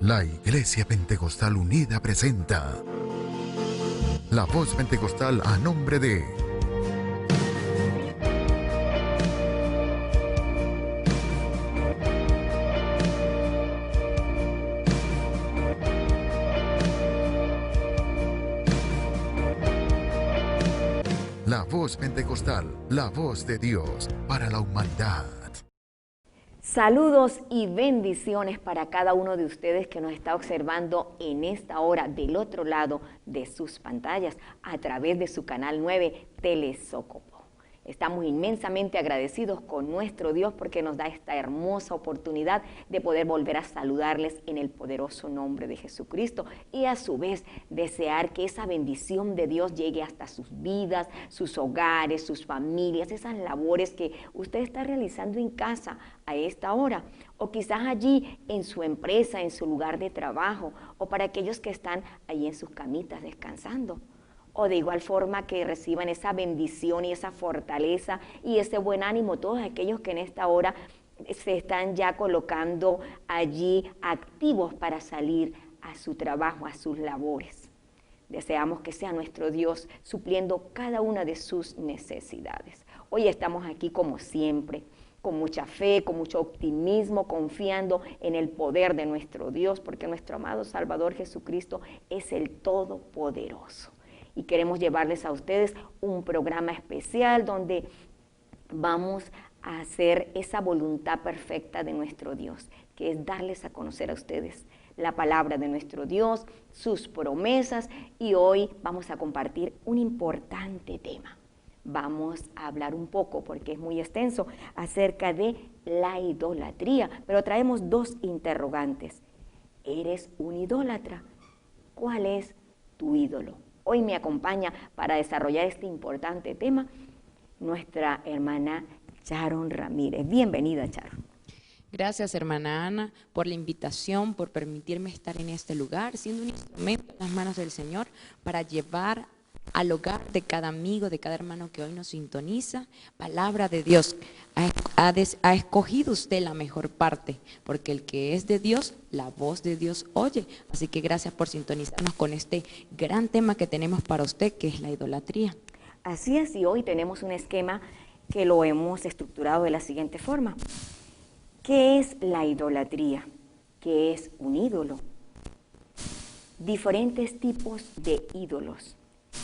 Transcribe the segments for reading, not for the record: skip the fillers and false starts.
La Iglesia Pentecostal Unida presenta La Voz Pentecostal a nombre de La Voz Pentecostal, la voz de Dios para la humanidad. Saludos y bendiciones para cada uno de ustedes que nos está observando en esta hora del otro lado de sus pantallas a través de su canal 9 Telesócopo. Estamos inmensamente agradecidos con nuestro Dios porque nos da esta hermosa oportunidad de poder volver a saludarles en el poderoso nombre de Jesucristo y a su vez desear que esa bendición de Dios llegue hasta sus vidas, sus hogares, sus familias, esas labores que usted está realizando en casa a esta hora o quizás allí en su empresa, en su lugar de trabajo o para aquellos que están allí en sus camitas descansando. O de igual forma que reciban esa bendición y esa fortaleza y ese buen ánimo todos aquellos que en esta hora se están ya colocando allí activos para salir a su trabajo, a sus labores. Deseamos que sea nuestro Dios supliendo cada una de sus necesidades. Hoy estamos aquí como siempre, con mucha fe, con mucho optimismo, confiando en el poder de nuestro Dios, porque nuestro amado Salvador Jesucristo es el Todopoderoso. Y queremos llevarles a ustedes un programa especial donde vamos a hacer esa voluntad perfecta de nuestro Dios, que es darles a conocer a ustedes la palabra de nuestro Dios, sus promesas, y hoy vamos a compartir un importante tema. Vamos a hablar un poco, porque es muy extenso, acerca de la idolatría, pero traemos dos interrogantes. ¿Eres un idólatra? ¿Cuál es tu ídolo? Hoy me acompaña para desarrollar este importante tema nuestra hermana Sharon Ramírez. Bienvenida, Sharon. Gracias, hermana Ana, por la invitación, por permitirme estar en este lugar, siendo un instrumento en las manos del Señor para llevar al hogar de cada amigo, de cada hermano que hoy nos sintoniza, palabra de Dios. Ha escogido usted la mejor parte, porque el que es de Dios, la voz de Dios oye. Así que gracias por sintonizarnos con este gran tema que tenemos para usted, que es la idolatría. Así es, y hoy tenemos un esquema que lo hemos estructurado de la siguiente forma. ¿Qué es la idolatría? ¿Qué es un ídolo? Diferentes tipos de ídolos.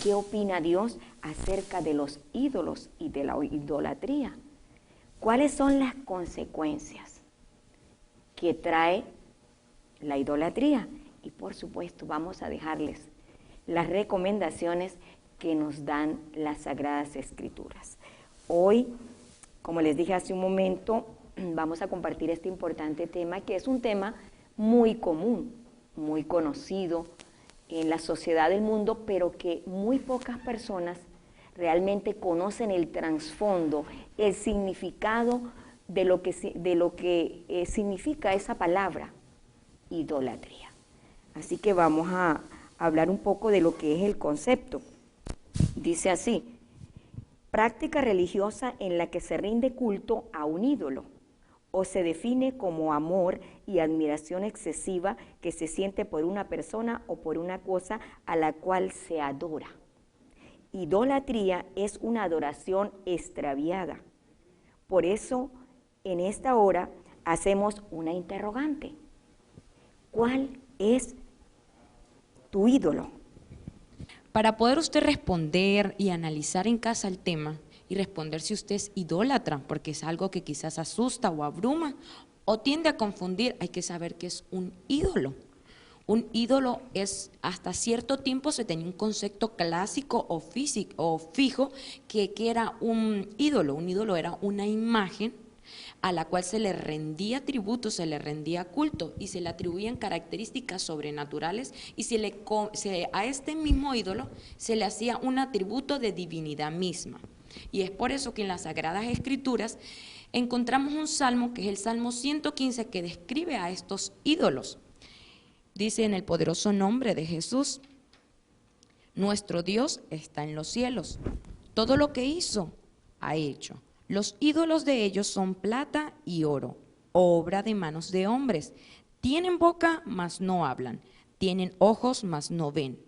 ¿Qué opina Dios acerca de los ídolos y de la idolatría? ¿Cuáles son las consecuencias que trae la idolatría? Y por supuesto vamos a dejarles las recomendaciones que nos dan las Sagradas Escrituras. Hoy, como les dije hace un momento, vamos a compartir este importante tema, que es un tema muy común, muy conocido en la sociedad del mundo, pero que muy pocas personas realmente conocen el trasfondo, el significado de lo que significa esa palabra, idolatría. Así que vamos a hablar un poco de lo que es el concepto. Dice así: práctica religiosa en la que se rinde culto a un ídolo, o se define como amor y admiración excesiva que se siente por una persona o por una cosa a la cual se adora. Idolatría es una adoración extraviada. Por eso, en esta hora, hacemos una interrogante. ¿Cuál es tu ídolo? Para poder usted responder y analizar en casa el tema, y responder si usted es idólatra, porque es algo que quizás asusta o abruma, o tiende a confundir, hay que saber qué es un ídolo. Un ídolo es, hasta cierto tiempo se tenía un concepto clásico o físico o fijo que era un ídolo. Un ídolo era una imagen a la cual se le rendía tributo, se le rendía culto y se le atribuían características sobrenaturales, y a este mismo ídolo se le hacía un atributo de divinidad misma. Y es por eso que en las Sagradas Escrituras encontramos un salmo, que es el Salmo 115, que describe a estos ídolos. Dice: en el poderoso nombre de Jesús, nuestro Dios está en los cielos. Todo lo que hizo, ha hecho. Los ídolos de ellos son plata y oro, obra de manos de hombres. Tienen boca, mas no hablan. Tienen ojos, mas no ven.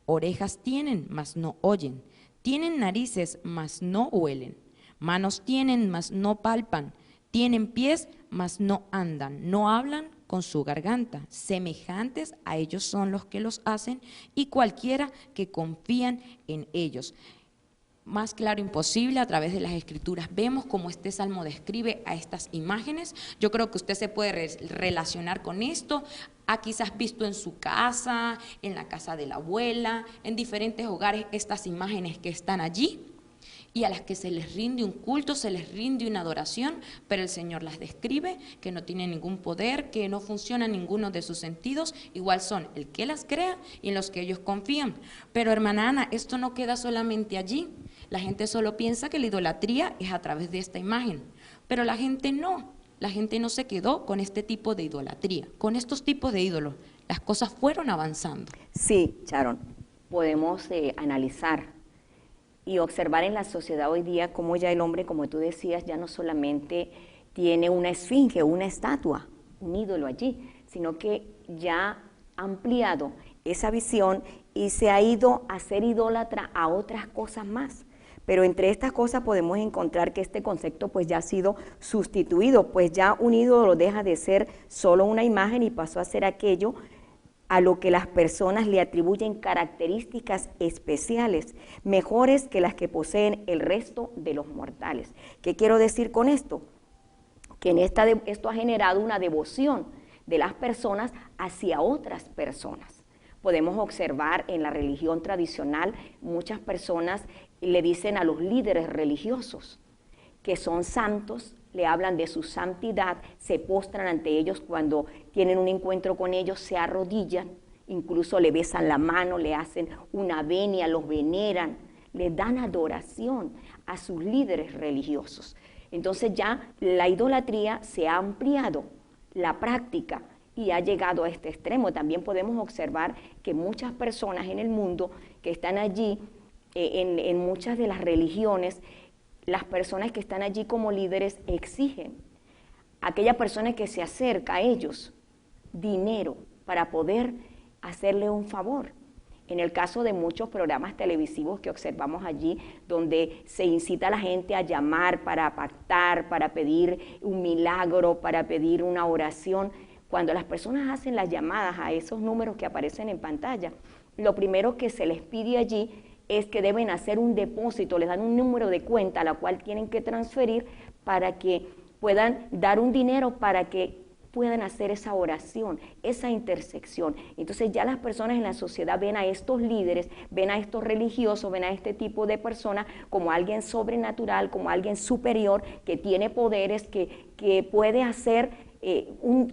Orejas tienen, mas no oyen. Tienen narices, mas no huelen. Manos tienen, mas no palpan. Tienen pies, mas no andan. No hablan con su garganta. Semejantes a ellos son los que los hacen y cualquiera que confían en ellos. Más claro imposible, a través de las Escrituras vemos cómo este salmo describe a estas imágenes. Yo creo que usted se puede relacionar con esto. Ha quizás visto en su casa, en la casa de la abuela, en diferentes hogares estas imágenes que están allí y a las que se les rinde un culto, se les rinde una adoración, pero el Señor las describe que no tienen ningún poder, que no funciona ninguno de sus sentidos, igual son el que las crea y en los que ellos confían. Pero hermana Ana, esto no queda solamente allí. La gente solo piensa que la idolatría es a través de esta imagen, pero la gente no se quedó con este tipo de idolatría, con estos tipos de ídolos. Las cosas fueron avanzando. Sí, Sharon, podemos analizar y observar en la sociedad hoy día cómo ya el hombre, como tú decías, ya no solamente tiene una esfinge, una estatua, un ídolo allí, sino que ya ha ampliado esa visión y se ha ido a ser idólatra a otras cosas más. Pero entre estas cosas podemos encontrar que este concepto pues ya ha sido sustituido, pues ya un ídolo deja de ser solo una imagen y pasó a ser aquello a lo que las personas le atribuyen características especiales, mejores que las que poseen el resto de los mortales. ¿Qué quiero decir con esto? Que esto ha generado una devoción de las personas hacia otras personas. Podemos observar en la religión tradicional, muchas personas le dicen a los líderes religiosos que son santos, le hablan de su santidad, se postran ante ellos cuando tienen un encuentro con ellos, se arrodillan, incluso le besan la mano, le hacen una venia, los veneran, le dan adoración a sus líderes religiosos. Entonces ya la idolatría se ha ampliado, la práctica, y ha llegado a este extremo. También podemos observar que muchas personas en el mundo que están allí, en muchas de las religiones, las personas que están allí como líderes exigen a aquella persona que se acerca a ellos dinero para poder hacerle un favor. En el caso de muchos programas televisivos que observamos allí, donde se incita a la gente a llamar para pactar, para pedir un milagro, para pedir una oración, cuando las personas hacen las llamadas a esos números que aparecen en pantalla, lo primero que se les pide allí es que deben hacer un depósito, les dan un número de cuenta a la cual tienen que transferir para que puedan dar un dinero para que puedan hacer esa oración, esa intersección. Entonces ya las personas en la sociedad ven a estos líderes, ven a estos religiosos, ven a este tipo de personas como alguien sobrenatural, como alguien superior, que tiene poderes, que puede hacer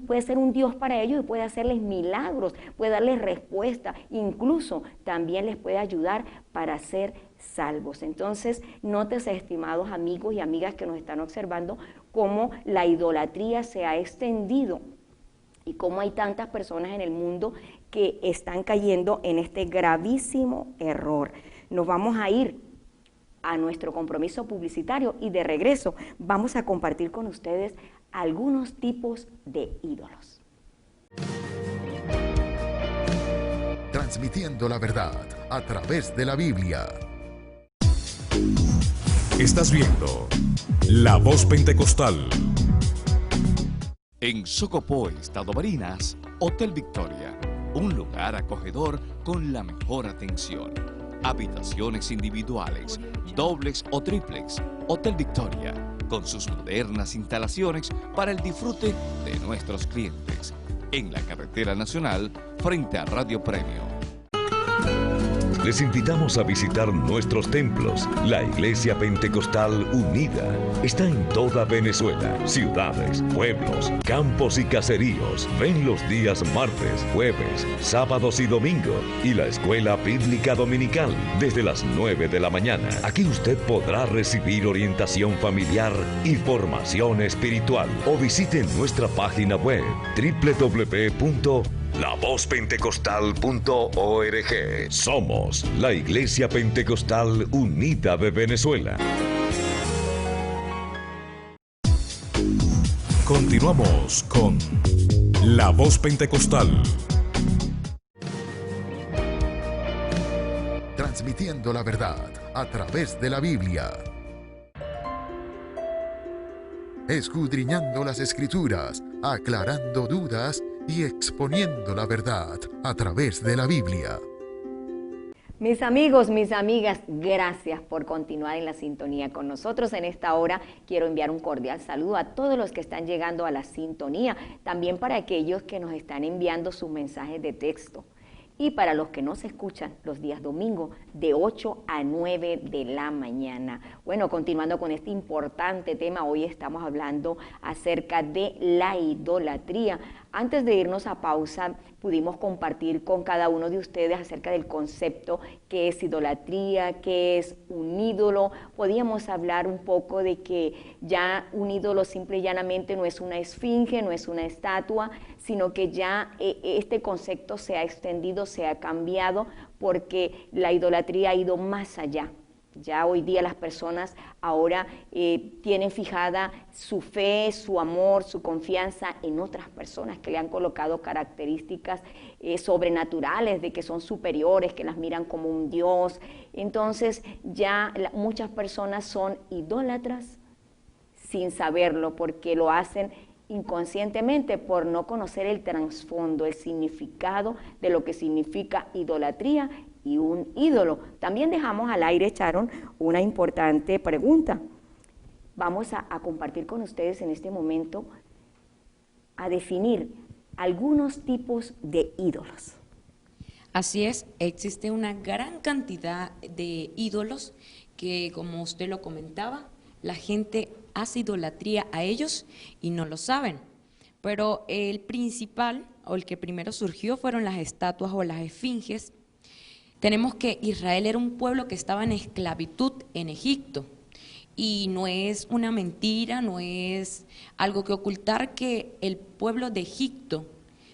puede ser un Dios para ellos y puede hacerles milagros, puede darles respuesta, incluso también les puede ayudar para ser salvos. Entonces, nótese, estimados amigos y amigas que nos están observando, cómo la idolatría se ha extendido y cómo hay tantas personas en el mundo que están cayendo en este gravísimo error. Nos vamos a ir a nuestro compromiso publicitario y de regreso vamos a compartir con ustedes algunos tipos de ídolos. Transmitiendo la verdad a través de la Biblia. Estás viendo La Voz Pentecostal. En Socopó, Estado Barinas, Hotel Victoria, un lugar acogedor con la mejor atención. Habitaciones individuales, dobles o triplex. Hotel Victoria, con sus modernas instalaciones para el disfrute de nuestros clientes. En la carretera nacional, frente a Radio Premio. Les invitamos a visitar nuestros templos. La Iglesia Pentecostal Unida está en toda Venezuela, ciudades, pueblos, campos y caseríos. Ven los días martes, jueves, sábados y domingos. Y la Escuela Bíblica Dominical desde las 9 de la mañana. Aquí usted podrá recibir orientación familiar y formación espiritual. O visite nuestra página web www.lavozpentecostal.org. Somos la Iglesia Pentecostal Unida de Venezuela. Continuamos con La Voz Pentecostal. Transmitiendo la verdad a través de la Biblia. Escudriñando las Escrituras, aclarando dudas y exponiendo la verdad a través de la Biblia. Mis amigos, mis amigas, gracias por continuar en la sintonía con nosotros. En esta hora quiero enviar un cordial saludo a todos los que están llegando a la sintonía, también para aquellos que nos están enviando sus mensajes de texto. Y para los que nos escuchan los días domingo de 8 a 9 de la mañana. Bueno, continuando con este importante tema, hoy estamos hablando acerca de la idolatría. Antes de irnos a pausa, pudimos compartir con cada uno de ustedes acerca del concepto que es idolatría, que es un ídolo. Podíamos hablar un poco de que ya un ídolo simple y llanamente no es una esfinge, no es una estatua, sino que ya este concepto se ha extendido, se ha cambiado, porque la idolatría ha ido más allá. Ya hoy día las personas ahora tienen fijada su fe, su amor, su confianza en otras personas que le han colocado características sobrenaturales, de que son superiores, que las miran como un dios. Entonces ya muchas personas son idólatras sin saberlo, porque lo hacen inconscientemente por no conocer el trasfondo, el significado de lo que significa idolatría y un ídolo. También dejamos al aire, Sharon, una importante pregunta. Vamos a compartir con ustedes en este momento a definir algunos tipos de ídolos. Así es, existe una gran cantidad de ídolos que, como usted lo comentaba, la gente hace idolatría a ellos y no lo saben. Pero el principal, o el que primero surgió, fueron las estatuas o las esfinges. Tenemos que Israel era un pueblo que estaba en esclavitud en Egipto. Y no es una mentira, no es algo que ocultar, que el pueblo de Egipto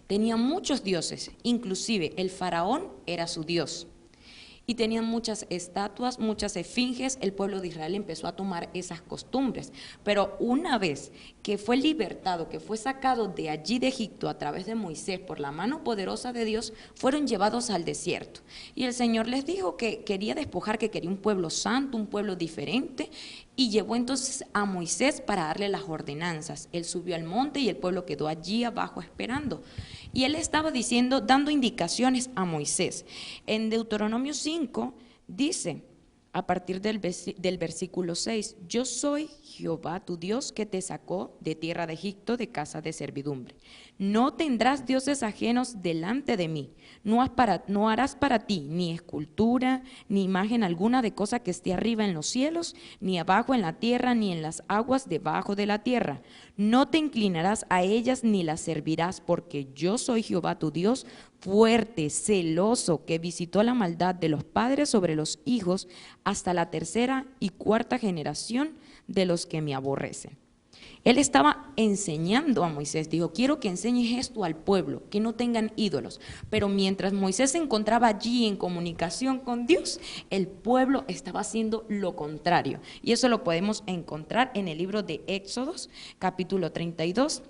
tenía muchos dioses, inclusive el faraón era su dios. Y tenían muchas estatuas, muchas esfinges. El pueblo de Israel empezó a tomar esas costumbres. Pero una vez que fue libertado, que fue sacado de allí de Egipto a través de Moisés por la mano poderosa de Dios, fueron llevados al desierto. Y el Señor les dijo que quería despojar, que quería un pueblo santo, un pueblo diferente, y llevó entonces a Moisés para darle las ordenanzas. Él subió al monte y el pueblo quedó allí abajo esperando. Y él estaba diciendo, dando indicaciones a Moisés. En Deuteronomio 5 dice, a partir del versículo 6, yo soy Jehová tu Dios que te sacó de tierra de Egipto, de casa de servidumbre. No tendrás dioses ajenos delante de mí, no harás para ti ni escultura, ni imagen alguna de cosa que esté arriba en los cielos, ni abajo en la tierra, ni en las aguas debajo de la tierra. No te inclinarás a ellas ni las servirás, porque yo soy Jehová tu Dios, fuerte, celoso, que visitó la maldad de los padres sobre los hijos hasta la tercera y cuarta generación de los que me aborrecen. Él estaba enseñando a Moisés, dijo, quiero que enseñes esto al pueblo, que no tengan ídolos. Pero mientras Moisés se encontraba allí en comunicación con Dios, el pueblo estaba haciendo lo contrario. Y eso lo podemos encontrar en el libro de Éxodos, capítulo 32.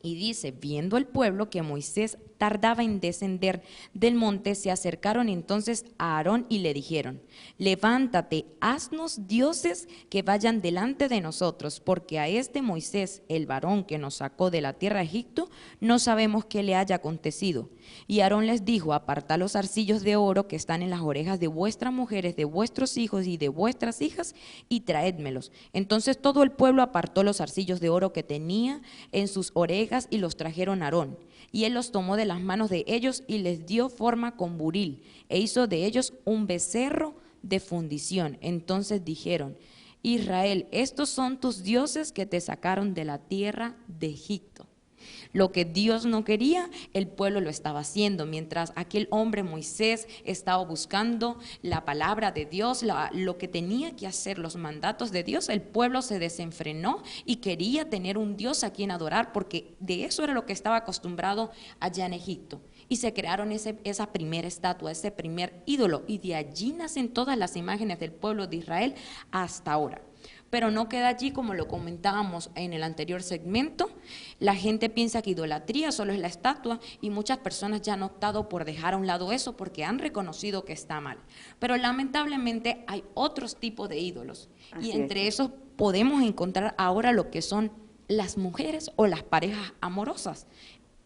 Y dice, viendo el pueblo que Moisés tardaba en descender del monte, se acercaron entonces a Aarón y le dijeron, levántate, haznos dioses que vayan delante de nosotros, porque a este Moisés, el varón que nos sacó de la tierra de Egipto, no sabemos qué le haya acontecido. Y Aarón les dijo, apartad los zarcillos de oro que están en las orejas de vuestras mujeres, de vuestros hijos y de vuestras hijas, y traédmelos. Entonces todo el pueblo apartó los zarcillos de oro que tenía en sus orejas y los trajeron a Aarón. Y él los tomó de las manos de ellos y les dio forma con buril, e hizo de ellos un becerro de fundición. Entonces dijeron, Israel, estos son tus dioses que te sacaron de la tierra de Egipto. Lo que Dios no quería, el pueblo lo estaba haciendo. Mientras aquel hombre Moisés estaba buscando la palabra de Dios, lo que tenía que hacer, los mandatos de Dios, el pueblo se desenfrenó y quería tener un Dios a quien adorar, porque de eso era lo que estaba acostumbrado allá en Egipto. Y se crearon esa primera estatua, ese primer ídolo, y de allí nacen todas las imágenes del pueblo de Israel hasta ahora. Pero no queda allí, como lo comentábamos en el anterior segmento. La gente piensa que idolatría solo es la estatua y muchas personas ya han optado por dejar a un lado eso porque han reconocido que está mal. Pero lamentablemente hay otros tipos de ídolos y entre esos podemos encontrar ahora lo que son las mujeres o las parejas amorosas.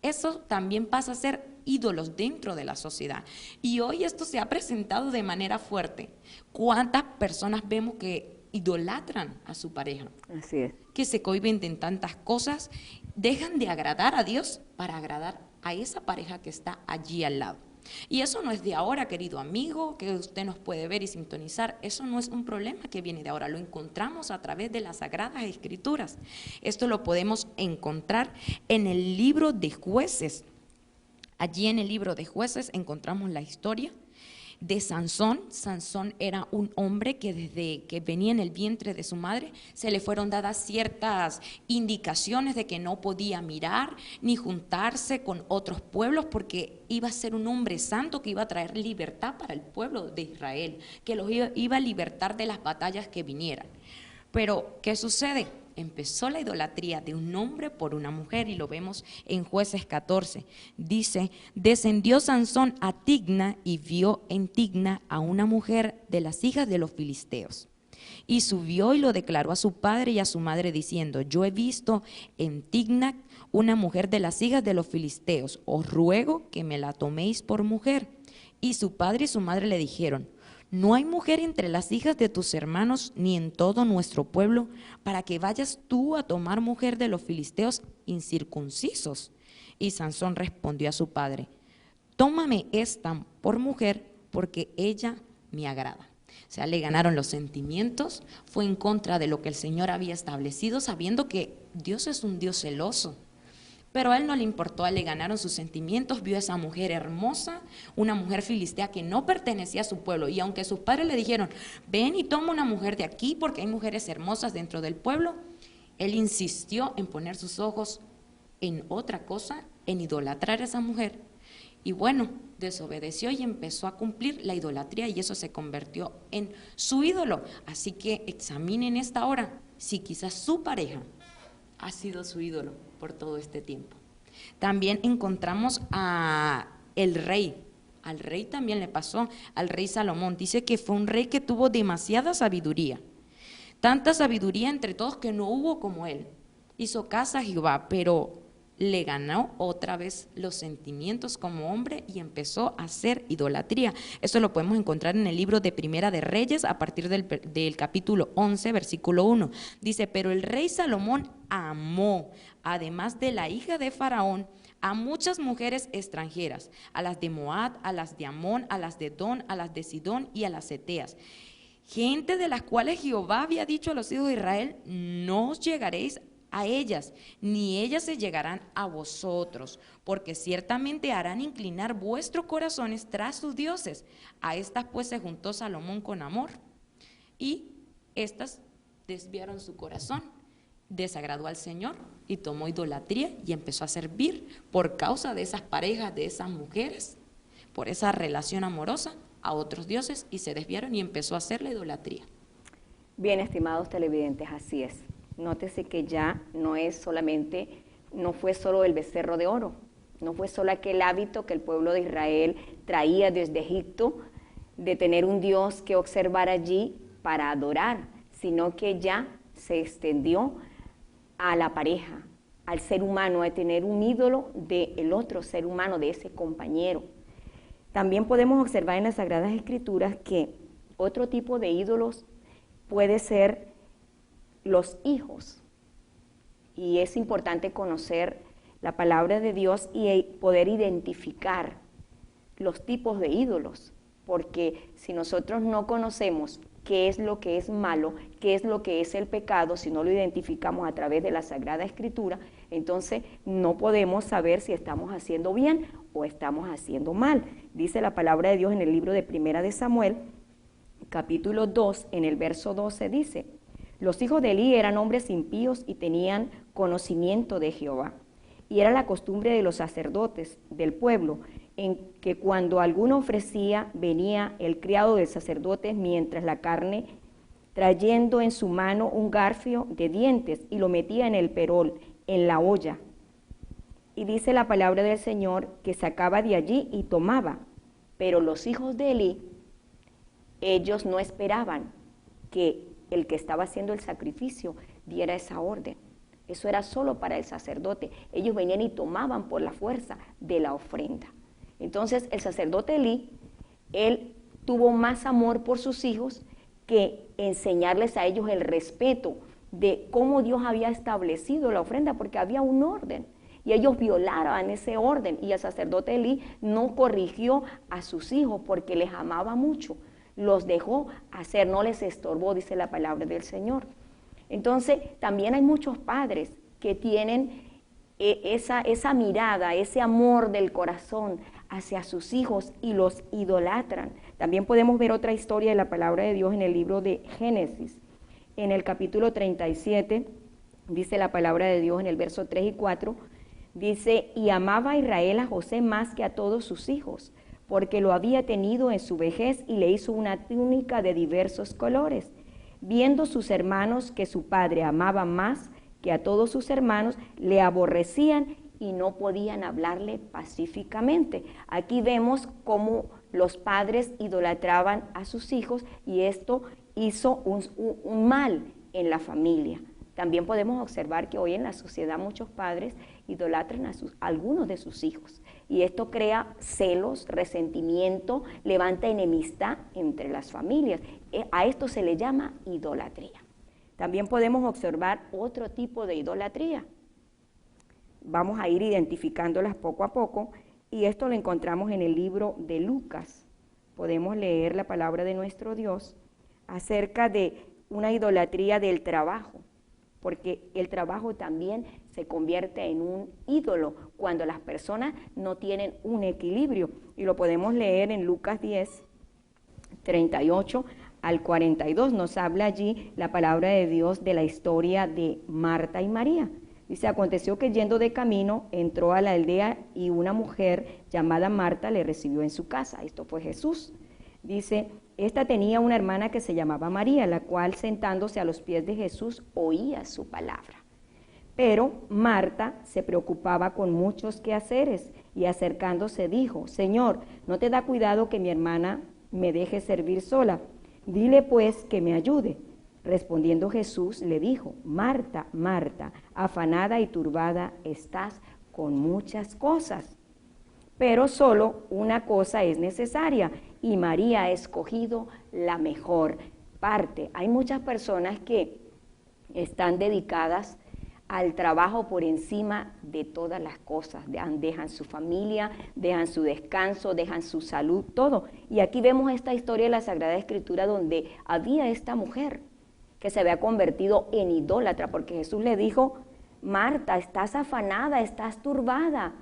Eso también pasa a ser ídolos dentro de la sociedad. Y hoy esto se ha presentado de manera fuerte. ¿Cuántas personas vemos que idolatran a su pareja? Así es. Que se cohíben de tantas cosas, dejan de agradar a Dios para agradar a esa pareja que está allí al lado. Y eso no es de ahora, querido amigo, que usted nos puede ver y sintonizar. Eso no es un problema que viene de ahora, lo encontramos a través de las Sagradas Escrituras. Esto lo podemos encontrar en el libro de Jueces. Allí en el libro de Jueces encontramos la historia de Sansón. Sansón era un hombre que desde que venía en el vientre de su madre se le fueron dadas ciertas indicaciones de que no podía mirar ni juntarse con otros pueblos porque iba a ser un hombre santo que iba a traer libertad para el pueblo de Israel, que los iba a libertar de las batallas que vinieran. Pero, ¿qué sucede? Empezó la idolatría de un hombre por una mujer y lo vemos en Jueces 14. Dice, descendió Sansón a Tigna y vio en Tigna a una mujer de las hijas de los filisteos. Y subió y lo declaró a su padre y a su madre diciendo, yo he visto en Tigna una mujer de las hijas de los filisteos, os ruego que me la toméis por mujer. Y su padre y su madre le dijeron, no hay mujer entre las hijas de tus hermanos ni en todo nuestro pueblo para que vayas tú a tomar mujer de los filisteos incircuncisos. Y Sansón respondió a su padre, tómame esta por mujer porque ella me agrada. O sea, le ganaron los sentimientos, fue en contra de lo que el Señor había establecido, sabiendo que Dios es un Dios celoso. Pero a él no le importó, le ganaron sus sentimientos, vio a esa mujer hermosa, una mujer filistea que no pertenecía a su pueblo. Y aunque sus padres le dijeron, ven y toma una mujer de aquí porque hay mujeres hermosas dentro del pueblo, él insistió en poner sus ojos en otra cosa, en idolatrar a esa mujer. Y bueno, desobedeció y empezó a cumplir la idolatría y eso se convirtió en su ídolo. Así que examinen esta hora si quizás su pareja ha sido su ídolo por todo este tiempo. También encontramos a el rey. Al rey también le pasó, al rey Salomón. Dice que fue un rey que tuvo demasiada sabiduría. Tanta sabiduría entre todos que no hubo como él. Hizo caso a Jehová, pero le ganó otra vez los sentimientos como hombre y empezó a hacer idolatría. Esto lo podemos encontrar en el libro de Primera de Reyes a partir del capítulo 11, versículo 1. Dice, pero el rey Salomón amó, además de la hija de Faraón, a muchas mujeres extranjeras, a las de Moab, a las de Amón, a las de Edom, a las de Sidón y a las Eteas. Gente de las cuales Jehová había dicho a los hijos de Israel, no os llegaréis a ellas, ni ellas se llegarán a vosotros, porque ciertamente harán inclinar vuestros corazones tras sus dioses. A estas pues se juntó Salomón con amor, y estas desviaron su corazón, desagradó al Señor y tomó idolatría y empezó a servir por causa de esas parejas, de esas mujeres, por esa relación amorosa a otros dioses y se desviaron y empezó a hacer la idolatría. Bien, estimados televidentes, así es. Nótese que ya no fue solo el becerro de oro, no fue solo aquel hábito que el pueblo de Israel traía desde Egipto de tener un Dios que observar allí para adorar, sino que ya se extendió a la pareja, al ser humano, a tener un ídolo del otro ser humano, de ese compañero. También podemos observar en las Sagradas Escrituras que otro tipo de ídolos puede ser los hijos, y es importante conocer la palabra de Dios y poder identificar los tipos de ídolos, porque si nosotros no conocemos qué es lo que es malo, qué es lo que es el pecado, si no lo identificamos a través de la Sagrada Escritura, entonces no podemos saber si estamos haciendo bien o estamos haciendo mal. Dice la palabra de Dios en el libro de Primera de Samuel, capítulo 2, en el verso 12, dice, los hijos de Elí eran hombres impíos y tenían conocimiento de Jehová. Y era la costumbre de los sacerdotes del pueblo, en que cuando alguno ofrecía, venía el criado del sacerdote mientras la carne trayendo en su mano un garfio de dientes y lo metía en el perol, en la olla. Y dice la palabra del Señor que sacaba de allí y tomaba. Pero los hijos de Elí, ellos no esperaban que el que estaba haciendo el sacrificio diera esa orden. Eso era solo para el sacerdote. Ellos venían y tomaban por la fuerza de la ofrenda. Entonces el sacerdote Elí, él tuvo más amor por sus hijos que enseñarles a ellos el respeto de cómo Dios había establecido la ofrenda, porque había un orden. Y ellos violaron ese orden, y el sacerdote Elí no corrigió a sus hijos porque les amaba mucho. Los dejó hacer, no les estorbó, dice la palabra del Señor. Entonces, también hay muchos padres que tienen esa mirada, ese amor del corazón hacia sus hijos y los idolatran. También podemos ver otra historia de la palabra de Dios en el libro de Génesis. En el capítulo 37, dice la palabra de Dios en el verso 3 y 4, dice, y amaba a Israel a José más que a todos sus hijos, porque lo había tenido en su vejez y le hizo una túnica de diversos colores. Viendo sus hermanos que su padre amaba más que a todos sus hermanos, le aborrecían y no podían hablarle pacíficamente. Aquí vemos cómo los padres idolatraban a sus hijos y esto hizo un mal en la familia. También podemos observar que hoy en la sociedad muchos padres idolatran a algunos de sus hijos y esto crea celos, resentimiento, levanta enemistad entre las familias. A esto se le llama idolatría. También podemos observar otro tipo de idolatría. Vamos a ir identificándolas poco a poco y esto lo encontramos en el libro de Lucas. Podemos leer la palabra de nuestro Dios acerca de una idolatría del trabajo, porque el trabajo también se convierte en un ídolo cuando las personas no tienen un equilibrio. Y lo podemos leer en Lucas 10, 38 al 42. Nos habla allí la palabra de Dios de la historia de Marta y María. Dice, aconteció que yendo de camino, entró a la aldea y una mujer llamada Marta le recibió en su casa. Esto fue Jesús. Dice, esta tenía una hermana que se llamaba María, la cual sentándose a los pies de Jesús oía su palabra. Pero Marta se preocupaba con muchos quehaceres y acercándose dijo, Señor, ¿no te da cuidado que mi hermana me deje servir sola? Dile pues que me ayude. Respondiendo Jesús le dijo, Marta, Marta, afanada y turbada estás con muchas cosas, pero solo una cosa es necesaria y María ha escogido la mejor parte. Hay muchas personas que están dedicadas al trabajo por encima de todas las cosas, dejan su familia, dejan su descanso, dejan su salud, todo. Y aquí vemos esta historia de la Sagrada Escritura donde había esta mujer que se había convertido en idólatra, porque Jesús le dijo, Marta, estás afanada, estás turbada,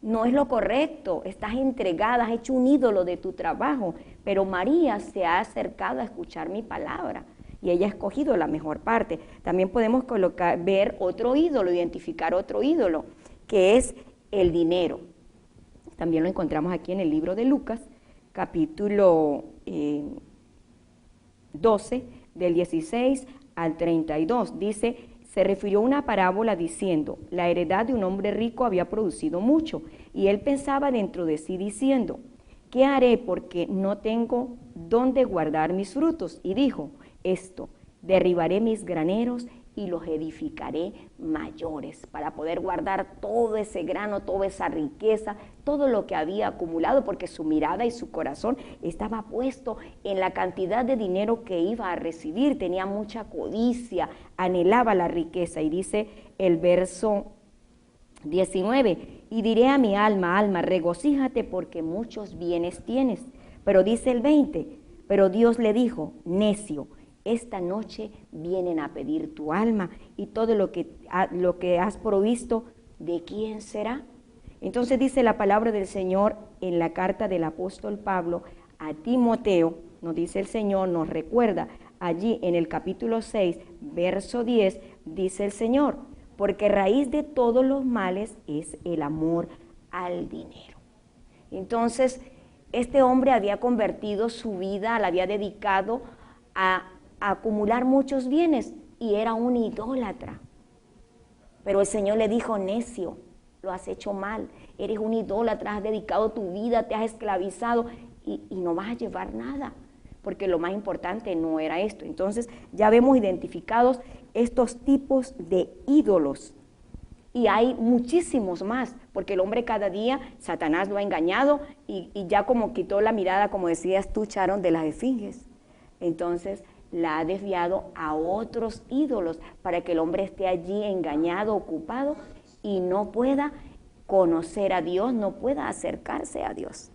no es lo correcto, estás entregada, has hecho un ídolo de tu trabajo, pero María se ha acercado a escuchar mi palabra y ella ha escogido la mejor parte. También podemos ver otro ídolo, identificar otro ídolo, que es el dinero. También lo encontramos aquí en el libro de Lucas, capítulo 12, del 16 al 32. Dice, se refirió a una parábola diciendo, la heredad de un hombre rico había producido mucho, y él pensaba dentro de sí diciendo, ¿qué haré porque no tengo dónde guardar mis frutos? Y dijo, esto, derribaré mis graneros y los edificaré mayores, para poder guardar todo ese grano, toda esa riqueza, todo lo que había acumulado, porque su mirada y su corazón estaba puesto en la cantidad de dinero que iba a recibir, tenía mucha codicia, anhelaba la riqueza. Y dice el verso 19, y diré a mi alma, alma, regocíjate porque muchos bienes tienes. Pero dice el 20, pero Dios le dijo, necio, esta noche vienen a pedir tu alma y todo lo que has provisto, ¿de quién será? Entonces dice la palabra del Señor en la carta del apóstol Pablo a Timoteo, nos dice el Señor, nos recuerda allí en el capítulo 6, verso 10, dice el Señor, porque raíz de todos los males es el amor al dinero. Entonces, este hombre había convertido su vida, la había dedicado a a acumular muchos bienes y era un idólatra. Pero el Señor le dijo, necio, lo has hecho mal, eres un idólatra, has dedicado tu vida, te has esclavizado y no vas a llevar nada, porque lo más importante no era esto. Entonces ya vemos identificados estos tipos de ídolos. Y hay muchísimos más, porque el hombre cada día, Satanás lo ha engañado y ya como quitó la mirada, como decías tú, Sharon, de las esfinges. Entonces la ha desviado a otros ídolos para que el hombre esté allí engañado, ocupado y no pueda conocer a Dios, no pueda acercarse a Dios.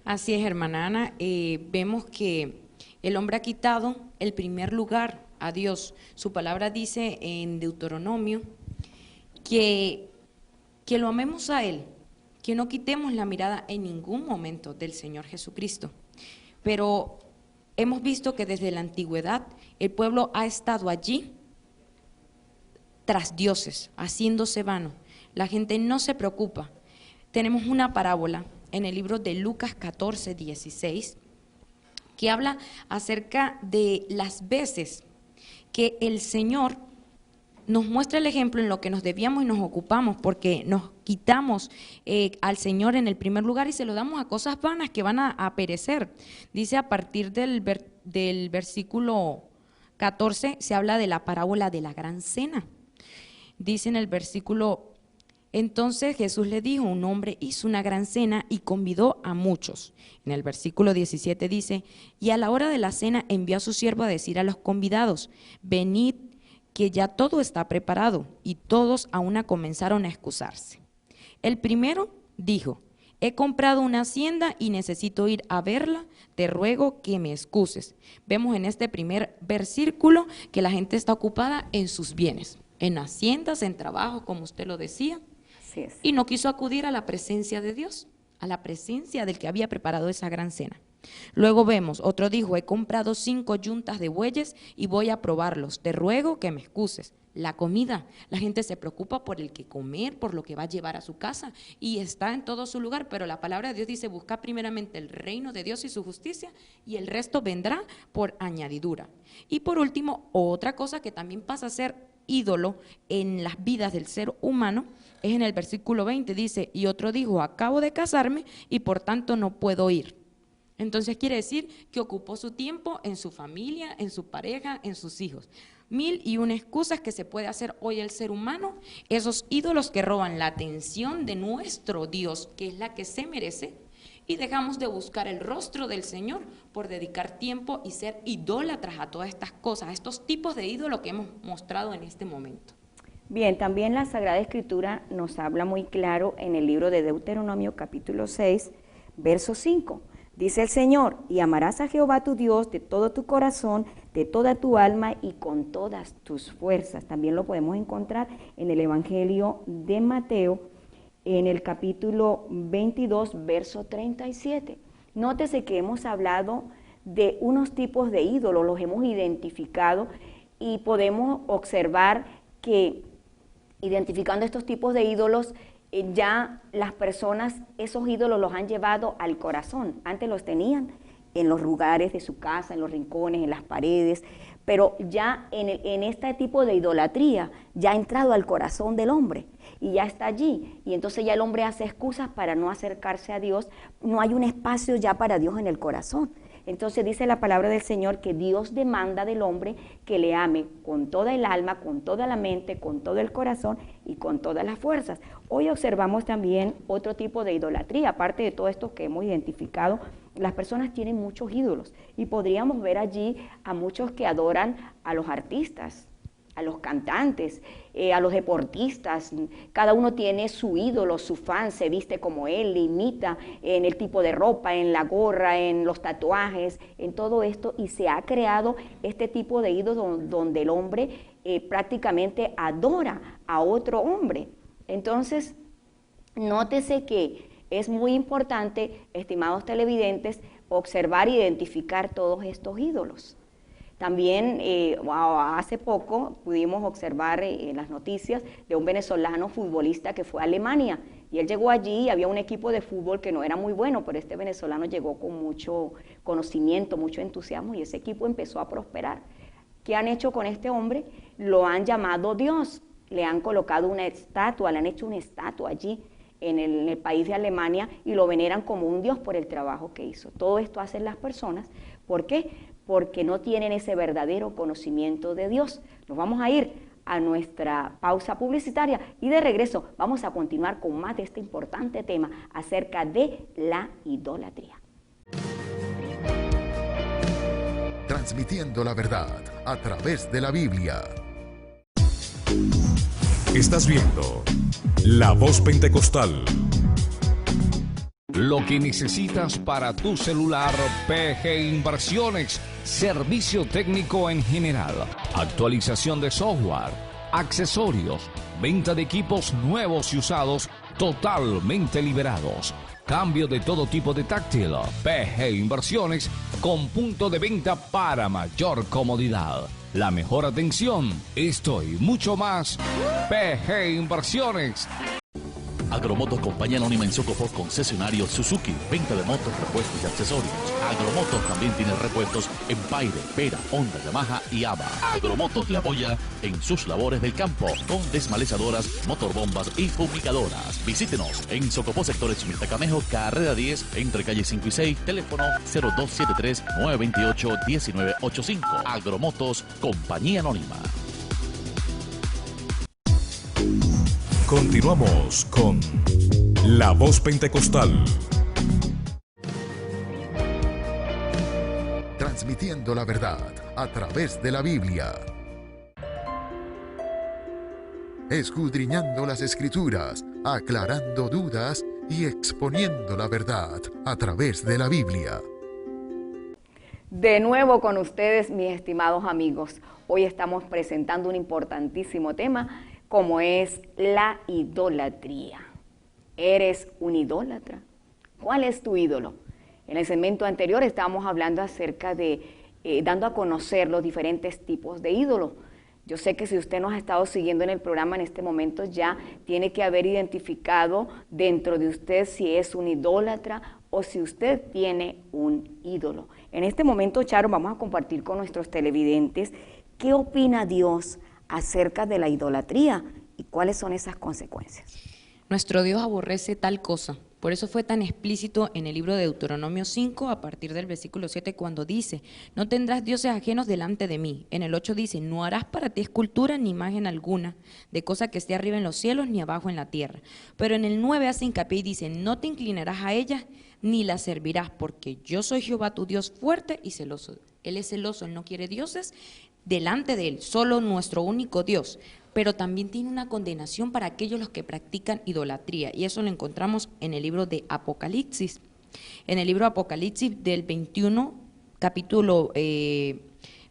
Así es, hermana Ana. Vemos que el hombre ha quitado el primer lugar a Dios. Su palabra dice en Deuteronomio que lo amemos a Él, que no quitemos la mirada en ningún momento del Señor Jesucristo. Pero hemos visto que desde la antigüedad el pueblo ha estado allí tras dioses, haciéndose vano. La gente no se preocupa. Tenemos una parábola en el libro de Lucas 14, 16, que habla acerca de las veces que el Señor nos muestra el ejemplo en lo que nos debíamos y nos ocupamos, porque nos quitamos al Señor en el primer lugar y se lo damos a cosas vanas que van a perecer. Dice a partir del versículo 14, se habla de la parábola de la gran cena. Dice en el versículo, entonces Jesús le dijo, un hombre hizo una gran cena y convidó a muchos. En el versículo 17 dice, y a la hora de la cena envió a su siervo a decir a los convidados, venid, que ya todo está preparado, y todos a una comenzaron a excusarse. El primero dijo, he comprado una hacienda y necesito ir a verla, te ruego que me excuses. Vemos en este primer versículo que la gente está ocupada en sus bienes, en haciendas, en trabajo, como usted lo decía, Así es. y no quiso acudir a la presencia de Dios, a la presencia del que había preparado esa gran cena. Luego vemos, otro dijo, he comprado 5 yuntas de bueyes y voy a probarlos, te ruego que me excuses. La comida, la gente se preocupa por el que comer, por lo que va a llevar a su casa y está en todo su lugar, pero la palabra de Dios dice, busca primeramente el reino de Dios y su justicia y el resto vendrá por añadidura. Y por último, otra cosa que también pasa a ser ídolo en las vidas del ser humano es en el versículo 20, dice, y otro dijo, acabo de casarme y por tanto no puedo ir. Entonces quiere decir que ocupó su tiempo en su familia, en su pareja, en sus hijos. 1001 excusas que se puede hacer hoy el ser humano, esos ídolos que roban la atención de nuestro Dios, que es la que se merece, y dejamos de buscar el rostro del Señor por dedicar tiempo y ser idólatras a todas estas cosas, a estos tipos de ídolos que hemos mostrado en este momento. Bien, también la Sagrada Escritura nos habla muy claro en el libro de Deuteronomio capítulo 6, verso 5. Dice el Señor, y amarás a Jehová tu Dios de todo tu corazón, de toda tu alma y con todas tus fuerzas. También lo podemos encontrar en el Evangelio de Mateo, en el capítulo 22, verso 37. Nótese que hemos hablado de unos tipos de ídolos, los hemos identificado y podemos observar que identificando estos tipos de ídolos, ya las personas, esos ídolos los han llevado al corazón. Antes los tenían en los lugares de su casa, en los rincones, en las paredes, pero ya en este tipo de idolatría ya ha entrado al corazón del hombre y ya está allí. Y entonces ya el hombre hace excusas para no acercarse a Dios, no hay un espacio ya para Dios en el corazón. Entonces dice la palabra del Señor que Dios demanda del hombre que le ame con toda el alma, con toda la mente, con todo el corazón y con todas las fuerzas. Hoy observamos también otro tipo de idolatría, aparte de todo esto que hemos identificado. Las personas tienen muchos ídolos y podríamos ver allí a muchos que adoran a los artistas, a los cantantes, a los deportistas. Cada uno tiene su ídolo, su fan, se viste como él, le imita en el tipo de ropa, en la gorra, en los tatuajes, en todo esto, y se ha creado este tipo de ídolo donde el hombre prácticamente adora a otro hombre. Entonces, nótese que es muy importante, estimados televidentes, observar e identificar todos estos ídolos. También hace poco pudimos observar en las noticias de un venezolano futbolista que fue a Alemania, y él llegó allí y había un equipo de fútbol que no era muy bueno, pero este venezolano llegó con mucho conocimiento, mucho entusiasmo, y ese equipo empezó a prosperar. ¿Qué han hecho con este hombre? Lo han llamado Dios, le han colocado una estatua, le han hecho una estatua allí en el país de Alemania y lo veneran como un Dios por el trabajo que hizo. Todo esto hacen las personas. ¿Por qué? Porque no tienen ese verdadero conocimiento de Dios. Nos vamos a ir a nuestra pausa publicitaria y de regreso vamos a continuar con más de este importante tema acerca de la idolatría. Transmitiendo la verdad a través de la Biblia. Estás viendo La Voz Pentecostal. Lo que necesitas para tu celular, PG Inversiones. Servicio técnico en general, actualización de software, accesorios, venta de equipos nuevos y usados totalmente liberados. Cambio de todo tipo de táctil, PG Inversiones, con punto de venta para mayor comodidad. La mejor atención, esto y mucho más, PG Inversiones. Agromotos Compañía Anónima en Socopo, concesionario Suzuki, venta de motos, repuestos y accesorios. Agromotos también tiene repuestos en Paire, Pera, Honda, Yamaha y ABA. Agromotos le apoya en sus labores del campo con desmalezadoras, motorbombas y fumigadoras. Visítenos en Socopo, sector Chimiltacamejo, carrera 10, entre calle 5 y 6, teléfono 0273-928-1985. Agromotos Compañía Anónima. Continuamos con La Voz Pentecostal. Transmitiendo la verdad a través de la Biblia. Escudriñando las Escrituras, aclarando dudas y exponiendo la verdad a través de la Biblia. De nuevo con ustedes, mis estimados amigos. Hoy estamos presentando un importantísimo tema, como es la idolatría. ¿Eres un idólatra? ¿Cuál es tu ídolo? En el segmento anterior estábamos hablando acerca de, dando a conocer los diferentes tipos de ídolos. Yo sé que si usted nos ha estado siguiendo en el programa en este momento, ya tiene que haber identificado dentro de usted si es un idólatra o si usted tiene un ídolo. En este momento, Charo, vamos a compartir con nuestros televidentes qué opina Dios acerca de la idolatría y cuáles son esas consecuencias. Nuestro Dios aborrece tal cosa. Por eso fue tan explícito en el libro de Deuteronomio 5, a partir del versículo 7, cuando dice: no tendrás dioses ajenos delante de mí. En el 8 dice: no harás para ti escultura ni imagen alguna de cosa que esté arriba en los cielos ni abajo en la tierra. Pero en el 9 hace hincapié y dice: no te inclinarás a ellas ni las servirás, porque yo soy Jehová tu Dios fuerte y celoso. Él es celoso, Él no quiere dioses delante de Él, solo nuestro único Dios. Pero también tiene una condenación para aquellos los que practican idolatría, y eso lo encontramos en el libro de Apocalipsis. En el libro de Apocalipsis del 21, capítulo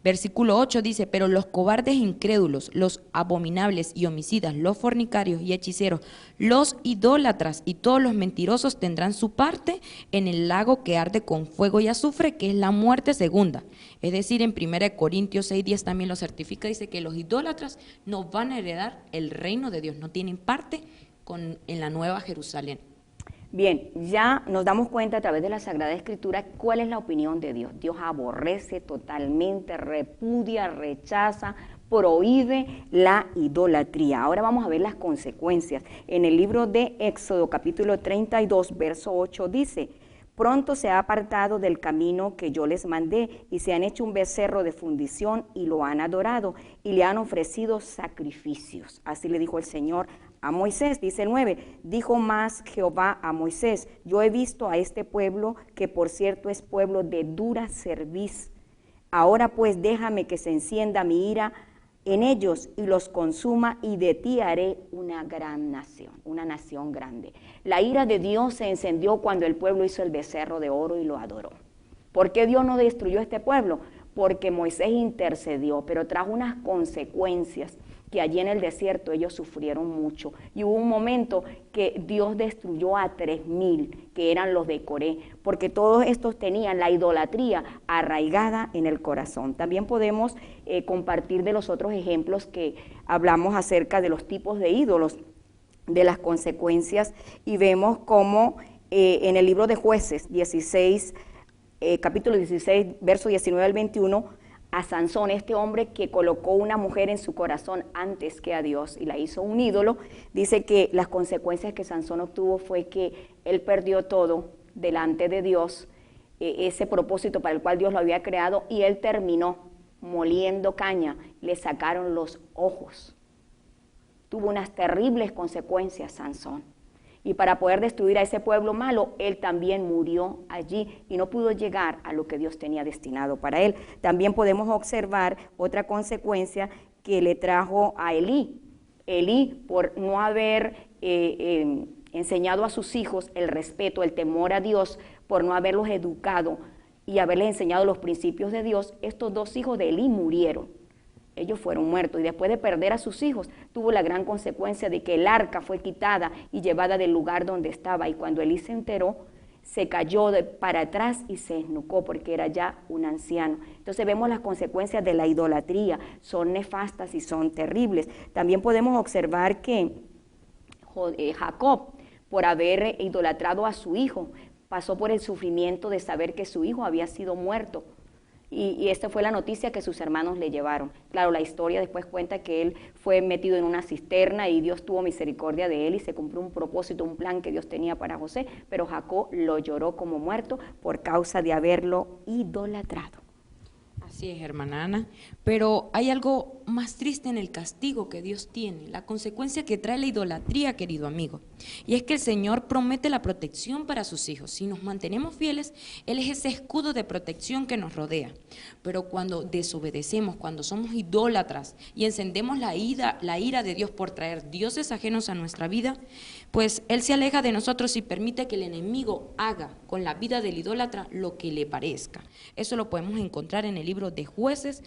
versículo 8 dice: pero los cobardes e incrédulos, los abominables y homicidas, los fornicarios y hechiceros, los idólatras y todos los mentirosos tendrán su parte en el lago que arde con fuego y azufre, que es la muerte segunda. Es decir, en 1 Corintios 6:10 también lo certifica, dice que los idólatras no van a heredar el reino de Dios, no tienen parte en la Nueva Jerusalén. Bien, ya nos damos cuenta a través de la Sagrada Escritura cuál es la opinión de Dios. Dios aborrece totalmente, repudia, rechaza, prohíbe la idolatría. Ahora vamos a ver las consecuencias. En el libro de Éxodo, capítulo 32, verso 8, dice: pronto se ha apartado del camino que yo les mandé, y se han hecho un becerro de fundición y lo han adorado, y le han ofrecido sacrificios. Así le dijo el Señor a Moisés. Dice el 9, dijo más Jehová a Moisés: yo he visto a este pueblo, que por cierto es pueblo de dura cerviz. Ahora pues déjame que se encienda mi ira en ellos y los consuma, y de ti haré una gran nación, una nación grande. La ira de Dios se encendió cuando el pueblo hizo el becerro de oro y lo adoró. ¿Por qué Dios no destruyó este pueblo? Porque Moisés intercedió, pero trajo unas consecuencias que allí en el desierto ellos sufrieron mucho. Y hubo un momento que Dios destruyó a 3,000, que eran los de Coré, porque todos estos tenían la idolatría arraigada en el corazón. También podemos compartir de los otros ejemplos que hablamos acerca de los tipos de ídolos, de las consecuencias, y vemos cómo en el libro de Jueces 16, capítulo 16, verso 19 al 21, a Sansón, este hombre que colocó una mujer en su corazón antes que a Dios y la hizo un ídolo, dice que las consecuencias que Sansón obtuvo fue que él perdió todo delante de Dios, ese propósito para el cual Dios lo había creado, y él terminó moliendo caña, le sacaron los ojos. Tuvo unas terribles consecuencias Sansón. Y para poder destruir a ese pueblo malo, él también murió allí y no pudo llegar a lo que Dios tenía destinado para él. También podemos observar otra consecuencia que le trajo a Elí. Elí, por no haber enseñado a sus hijos el respeto, el temor a Dios, por no haberlos educado y haberles enseñado los principios de Dios, estos 2 hijos de Elí murieron. Ellos fueron muertos, y después de perder a sus hijos, tuvo la gran consecuencia de que el arca fue quitada y llevada del lugar donde estaba, y cuando Elí se enteró, se cayó para atrás y se desnucó porque era ya un anciano. Entonces vemos las consecuencias de la idolatría, son nefastas y son terribles. También podemos observar que Jacob, por haber idolatrado a su hijo, pasó por el sufrimiento de saber que su hijo había sido muerto. Y esta fue la noticia que sus hermanos le llevaron. Claro, la historia después cuenta que él fue metido en una cisterna y Dios tuvo misericordia de él y se cumplió un propósito, un plan que Dios tenía para José, pero Jacob lo lloró como muerto por causa de haberlo idolatrado. Así es, hermana Ana, pero hay algo más triste en el castigo que Dios tiene, la consecuencia que trae la idolatría, querido amigo, y es que el Señor promete la protección para sus hijos. Si nos mantenemos fieles, Él es ese escudo de protección que nos rodea, pero cuando desobedecemos, cuando somos idólatras y encendemos la ira de Dios por traer dioses ajenos a nuestra vida, pues Él se aleja de nosotros y permite que el enemigo haga con la vida del idólatra lo que le parezca. Eso lo podemos encontrar en el libro de Jueces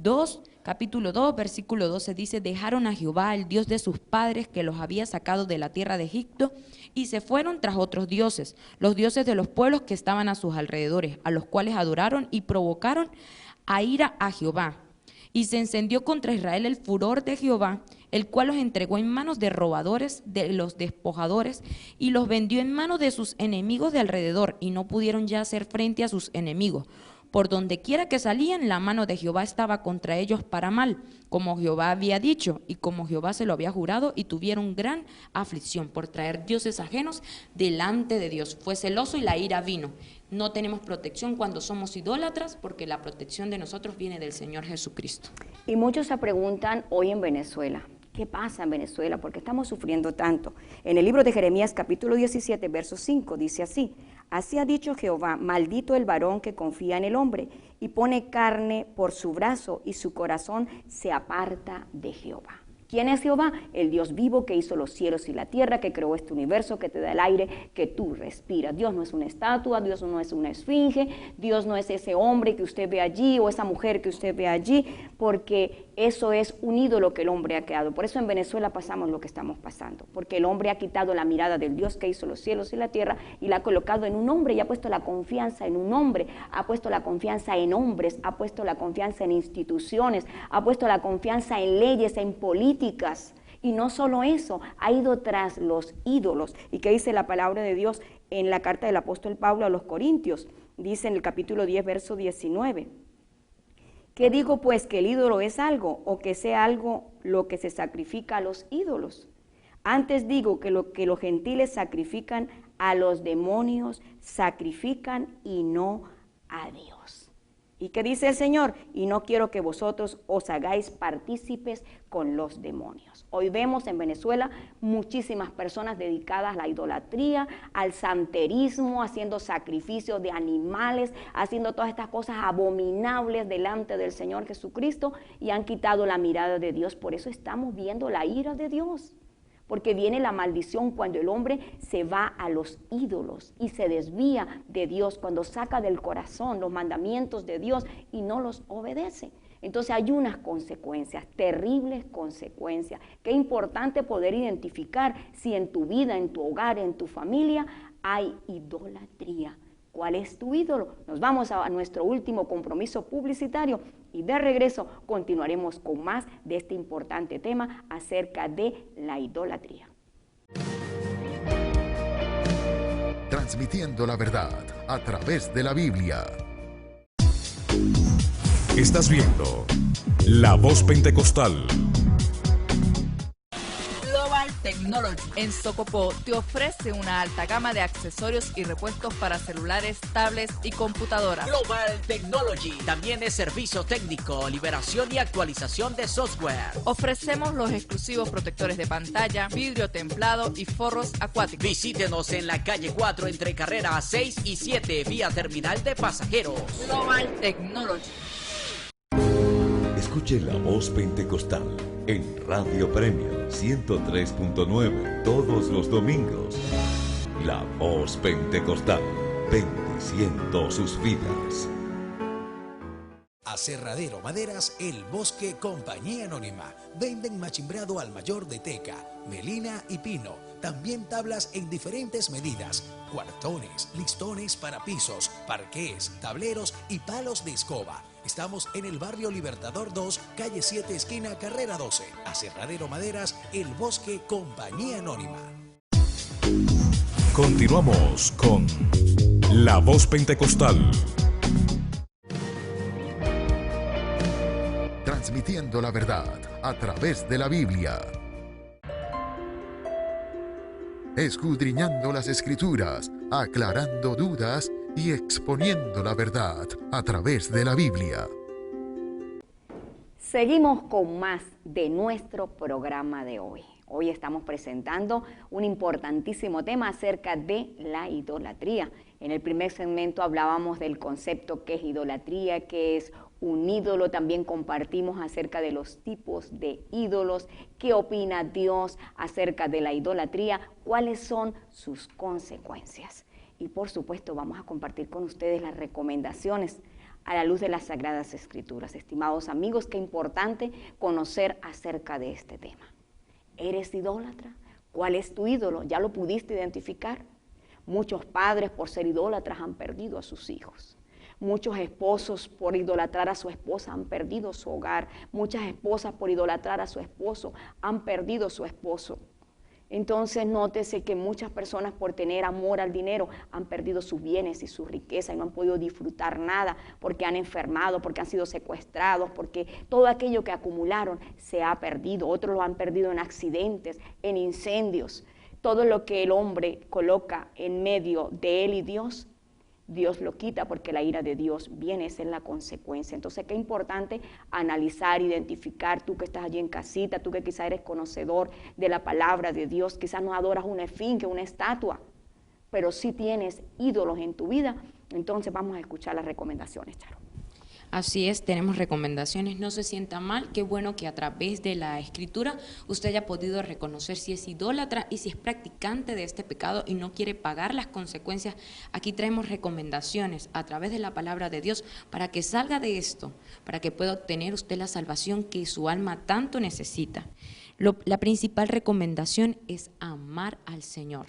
2, capítulo 2, versículo 12, dice: dejaron a Jehová, el Dios de sus padres, que los había sacado de la tierra de Egipto, y se fueron tras otros dioses, los dioses de los pueblos que estaban a sus alrededores, a los cuales adoraron y provocaron a ira a Jehová. Y se encendió contra Israel el furor de Jehová, el cual los entregó en manos de robadores, de los despojadores, y los vendió en manos de sus enemigos de alrededor, y no pudieron ya hacer frente a sus enemigos. Por donde quiera que salían, la mano de Jehová estaba contra ellos para mal, como Jehová había dicho, y como Jehová se lo había jurado, y tuvieron gran aflicción por traer dioses ajenos delante de Dios. Fue celoso y la ira vino. No tenemos protección cuando somos idólatras, porque la protección de nosotros viene del Señor Jesucristo. Y muchos se preguntan hoy en Venezuela, ¿qué pasa en Venezuela? ¿Por qué estamos sufriendo tanto? En el libro de Jeremías, capítulo 17, verso 5, dice así: así ha dicho Jehová, maldito el varón que confía en el hombre y pone carne por su brazo y su corazón se aparta de Jehová. ¿Quién es Jehová? El Dios vivo que hizo los cielos y la tierra, que creó este universo, que te da el aire que tú respiras. Dios no es una estatua, Dios no es una esfinge, Dios no es ese hombre que usted ve allí o esa mujer que usted ve allí, porque eso es un ídolo que el hombre ha creado. Por eso en Venezuela pasamos lo que estamos pasando, porque el hombre ha quitado la mirada del Dios que hizo los cielos y la tierra y la ha colocado en un hombre y ha puesto la confianza en un hombre, ha puesto la confianza en hombres, ha puesto la confianza en instituciones, ha puesto la confianza en leyes, en políticas. Y no solo eso, ha ido tras los ídolos. ¿Y qué dice la palabra de Dios en la carta del apóstol Pablo a los Corintios? Dice en el capítulo 10, verso 19. ¿Qué digo pues? ¿Que el ídolo es algo o que sea algo lo que se sacrifica a los ídolos? Antes digo que lo que los gentiles sacrifican a los demonios, sacrifican y no a Dios. ¿Y qué dice el Señor? Y no quiero que vosotros os hagáis partícipes con los demonios. Hoy vemos en Venezuela muchísimas personas dedicadas a la idolatría, al santerismo, haciendo sacrificios de animales, haciendo todas estas cosas abominables delante del Señor Jesucristo y han quitado la mirada de Dios. Por eso estamos viendo la ira de Dios. Porque viene la maldición cuando el hombre se va a los ídolos y se desvía de Dios, cuando saca del corazón los mandamientos de Dios y no los obedece. Entonces hay unas consecuencias, terribles consecuencias. Qué importante poder identificar si en tu vida, en tu hogar, en tu familia hay idolatría. ¿Cuál es tu ídolo? Nos vamos a nuestro último compromiso publicitario y de regreso continuaremos con más de este importante tema acerca de la idolatría. Transmitiendo la verdad a través de la Biblia. Estás viendo La Voz Pentecostal. Global Technology en Socopó te ofrece una alta gama de accesorios y repuestos para celulares, tablets y computadoras. Global Technology también es servicio técnico, liberación y actualización de software. Ofrecemos los exclusivos protectores de pantalla, vidrio templado y forros acuáticos. Visítenos en la calle 4 entre carrera 6 y 7 vía terminal de pasajeros. Global Technology. Escuche La Voz Pentecostal en Radio Premio 103.9 todos los domingos. La Voz Pentecostal, bendiciendo sus vidas. Aserradero Maderas El Bosque Compañía Anónima. Venden machimbrado al mayor de teca, melina y pino. También tablas en diferentes medidas. Cuartones, listones para pisos, parqués, tableros y palos de escoba. Estamos en el barrio Libertador 2, calle 7, esquina Carrera 12. Aserradero Maderas El Bosque Compañía Anónima. Continuamos con La Voz Pentecostal. Transmitiendo la verdad a través de la Biblia. Escudriñando las Escrituras, aclarando dudas y exponiendo la verdad a través de la Biblia. Seguimos con más de nuestro programa de hoy. Hoy estamos presentando un importantísimo tema acerca de la idolatría. En el primer segmento hablábamos del concepto que es idolatría, que es un ídolo. También compartimos acerca de los tipos de ídolos, qué opina Dios acerca de la idolatría, cuáles son sus consecuencias. Y por supuesto vamos a compartir con ustedes las recomendaciones a la luz de las Sagradas Escrituras. Estimados amigos, qué importante conocer acerca de este tema. ¿Eres idólatra? ¿Cuál es tu ídolo? ¿Ya lo pudiste identificar? Muchos padres por ser idólatras han perdido a sus hijos. Muchos esposos por idolatrar a su esposa han perdido su hogar. Muchas esposas por idolatrar a su esposo han perdido su esposo. Entonces nótese que muchas personas por tener amor al dinero han perdido sus bienes y su riqueza y no han podido disfrutar nada porque han enfermado, porque han sido secuestrados, porque todo aquello que acumularon se ha perdido. Otros lo han perdido en accidentes, en incendios. Todo lo que el hombre coloca en medio de él y Dios, Dios lo quita porque la ira de Dios viene, esa es la consecuencia. Entonces, qué importante analizar, identificar, tú que estás allí en casita, tú que quizás eres conocedor de la palabra de Dios, quizás no adoras una esfinge, una estatua, pero sí tienes ídolos en tu vida. Entonces vamos a escuchar las recomendaciones, Charo. Así es, tenemos recomendaciones, no se sienta mal, qué bueno que a través de la Escritura usted haya podido reconocer si es idólatra y si es practicante de este pecado y no quiere pagar las consecuencias. Aquí traemos recomendaciones a través de la palabra de Dios para que salga de esto, para que pueda obtener usted la salvación que su alma tanto necesita. La principal recomendación es amar al Señor.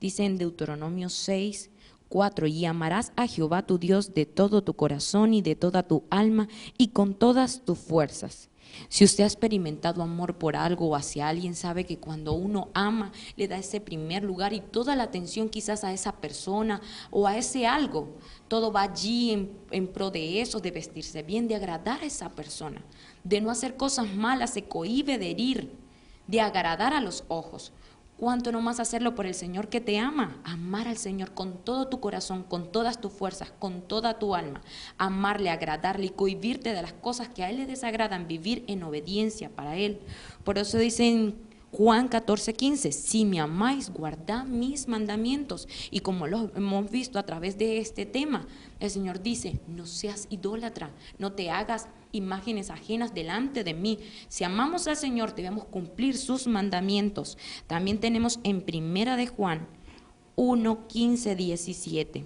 Dice en Deuteronomio 6, 4, y amarás a Jehová tu Dios de todo tu corazón y de toda tu alma y con todas tus fuerzas. Si usted ha experimentado amor por algo o hacia alguien, sabe que cuando uno ama, le da ese primer lugar y toda la atención quizás a esa persona o a ese algo. Todo va allí en pro de eso, de vestirse bien, de agradar a esa persona, de no hacer cosas malas, se cohíbe de herir, de agradar a los ojos. ¿Cuánto no más hacerlo por el Señor que te ama? Amar al Señor con todo tu corazón, con todas tus fuerzas, con toda tu alma. Amarle, agradarle y cohibirte de las cosas que a Él le desagradan, vivir en obediencia para Él. Por eso dice en Juan 14:15, si me amáis, guardad mis mandamientos. Y como lo hemos visto a través de este tema, el Señor dice, no seas idólatra, no te hagas imágenes ajenas delante de mí. Si amamos al Señor, debemos cumplir sus mandamientos. También tenemos en Primera de Juan 1:15-17.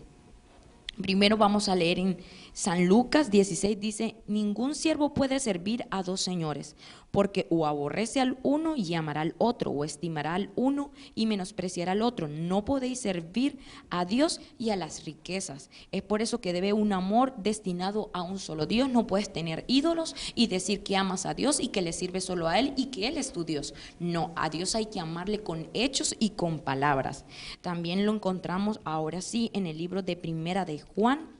Primero vamos a leer en San Lucas 16, dice, ningún siervo puede servir a dos señores, porque o aborrece al uno y amará al otro, o estimará al uno y menospreciará al otro. No podéis servir a Dios y a las riquezas. Es por eso que debe un amor destinado a un solo Dios. No puedes tener ídolos y decir que amas a Dios y que le sirves solo a Él y que Él es tu Dios. No, a Dios hay que amarle con hechos y con palabras. También lo encontramos ahora sí en el libro de Primera de Juan,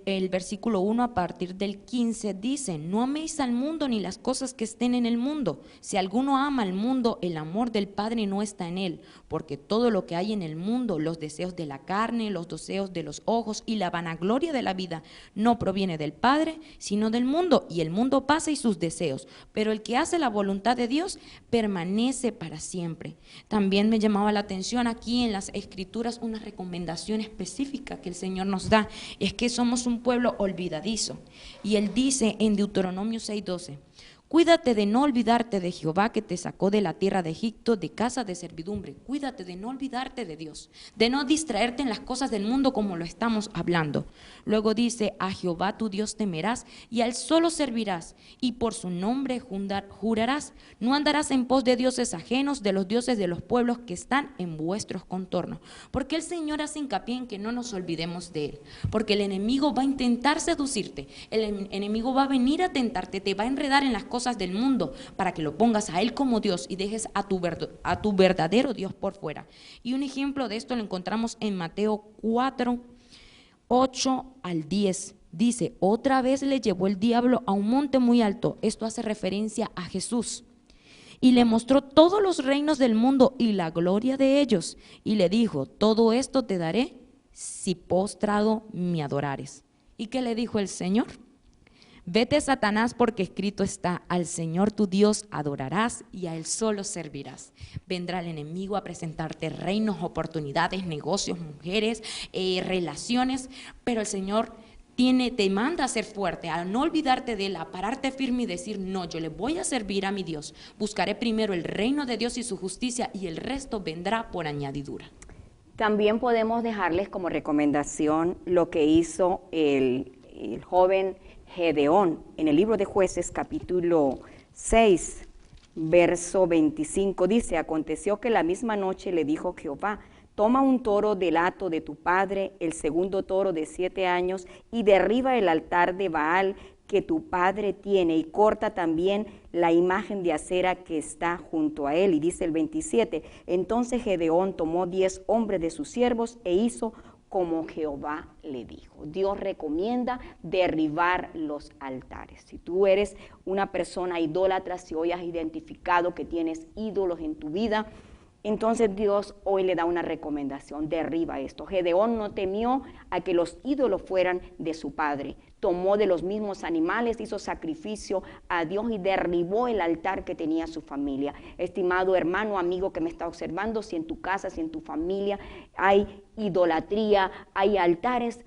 el versículo 1 a partir del 15 dice, no améis al mundo ni las cosas que estén en el mundo. Si alguno ama al mundo, el amor del Padre no está en él, porque todo lo que hay en el mundo, los deseos de la carne, los deseos de los ojos y la vanagloria de la vida, no proviene del Padre, sino del mundo, y el mundo pasa y sus deseos, pero el que hace la voluntad de Dios permanece para siempre. También me llamaba la atención aquí en las Escrituras una recomendación específica que el Señor nos da, es que somos un pueblo olvidadizo. Y Él dice en Deuteronomio 6:12, cuídate de no olvidarte de Jehová que te sacó de la tierra de Egipto, de casa de servidumbre. Cuídate de no olvidarte de Dios, de no distraerte en las cosas del mundo como lo estamos hablando. Luego dice, a Jehová tu Dios temerás y a Él solo servirás, y por su nombre jurarás. No andarás en pos de dioses ajenos, de los dioses de los pueblos que están en vuestros contornos. Porque el Señor hace hincapié en que no nos olvidemos de Él, porque el enemigo va a intentar seducirte, el enemigo va a venir a tentarte, te va a enredar en las cosas del mundo para que lo pongas a Él como Dios y dejes a tu verdadero Dios por fuera. Y un ejemplo de esto lo encontramos en Mateo 4, 8 al 10. Dice, otra vez le llevó el diablo a un monte muy alto. Esto hace referencia a Jesús. Y le mostró todos los reinos del mundo y la gloria de ellos. Y le dijo, todo esto te daré si postrado me adorares. ¿Y qué le dijo el Señor? Vete, Satanás, porque escrito está, al Señor tu Dios adorarás y a Él solo servirás. Vendrá el enemigo a presentarte reinos, oportunidades, negocios, mujeres, relaciones, pero el Señor te manda a ser fuerte, a no olvidarte de Él, a pararte firme y decir, no, yo le voy a servir a mi Dios. Buscaré primero el reino de Dios y su justicia y el resto vendrá por añadidura. También podemos dejarles como recomendación lo que hizo el joven Gedeón en el libro de Jueces capítulo 6 verso 25 dice, aconteció que la misma noche le dijo Jehová, toma un toro del hato de tu padre, el segundo toro de 7 años, y derriba el altar de Baal que tu padre tiene, y corta también la imagen de acera que está junto a él. Y dice el 27, entonces Gedeón tomó 10 hombres de sus siervos e hizo como Jehová le dijo. Dios recomienda derribar los altares. Si tú eres una persona idólatra, si hoy has identificado que tienes ídolos en tu vida, entonces Dios hoy le da una recomendación, derriba esto. Gedeón no temió a que los ídolos fueran de su padre. Tomó de los mismos animales, hizo sacrificio a Dios y derribó el altar que tenía su familia. Estimado hermano, amigo que me está observando, si en tu casa, si en tu familia hay idolatría, hay altares,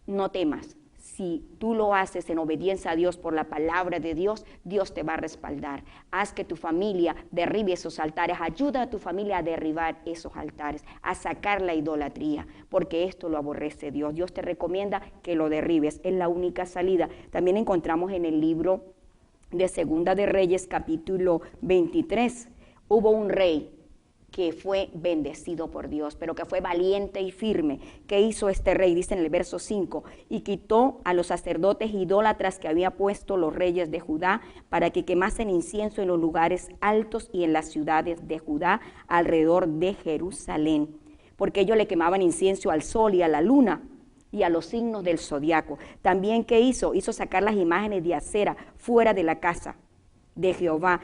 no temas. Si tú lo haces en obediencia a Dios por la palabra de Dios, Dios te va a respaldar. Haz que tu familia derribe esos altares, ayuda a tu familia a derribar esos altares, a sacar la idolatría, porque esto lo aborrece Dios. Dios te recomienda que lo derribes, es la única salida. También encontramos en el libro de Segunda de Reyes, capítulo 23, hubo un rey que fue bendecido por Dios, pero que fue valiente y firme. ¿Qué hizo este rey? Dice en el verso 5, y quitó a los sacerdotes idólatras que había puesto los reyes de Judá para que quemasen incienso en los lugares altos y en las ciudades de Judá alrededor de Jerusalén, porque ellos le quemaban incienso al sol y a la luna y a los signos del zodiaco. También, ¿qué hizo? Hizo sacar las imágenes de acera fuera de la casa de Jehová.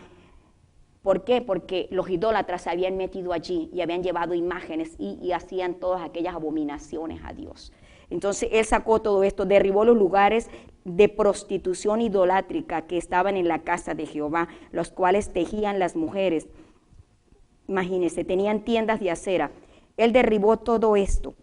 ¿Por qué? Porque los idólatras se habían metido allí y habían llevado imágenes y hacían todas aquellas abominaciones a Dios. Entonces él sacó todo esto, derribó los lugares de prostitución idolátrica que estaban en la casa de Jehová, los cuales tejían las mujeres. Imagínense, tenían tiendas de acera. Él derribó todo esto.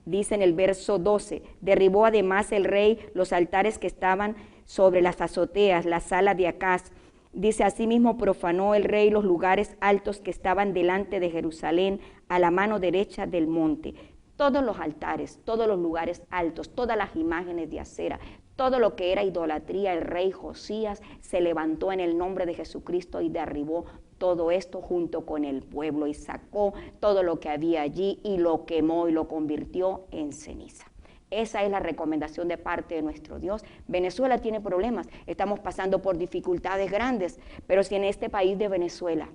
Dice en el verso 12, derribó además el rey los altares que estaban sobre las azoteas, la sala de Acaz. Dice, asimismo profanó el rey los lugares altos que estaban delante de Jerusalén, a la mano derecha del monte. todos los altares, todos los lugares altos, todas las imágenes de acera, todo lo que era idolatría, el rey Josías se levantó en el nombre de Jesucristo y derribó todo esto junto con el pueblo y sacó todo lo que había allí y lo quemó y lo convirtió en ceniza. Esa es la recomendación de parte de nuestro Dios. Venezuela tiene problemas, estamos pasando por dificultades grandes, pero si en este país de Venezuela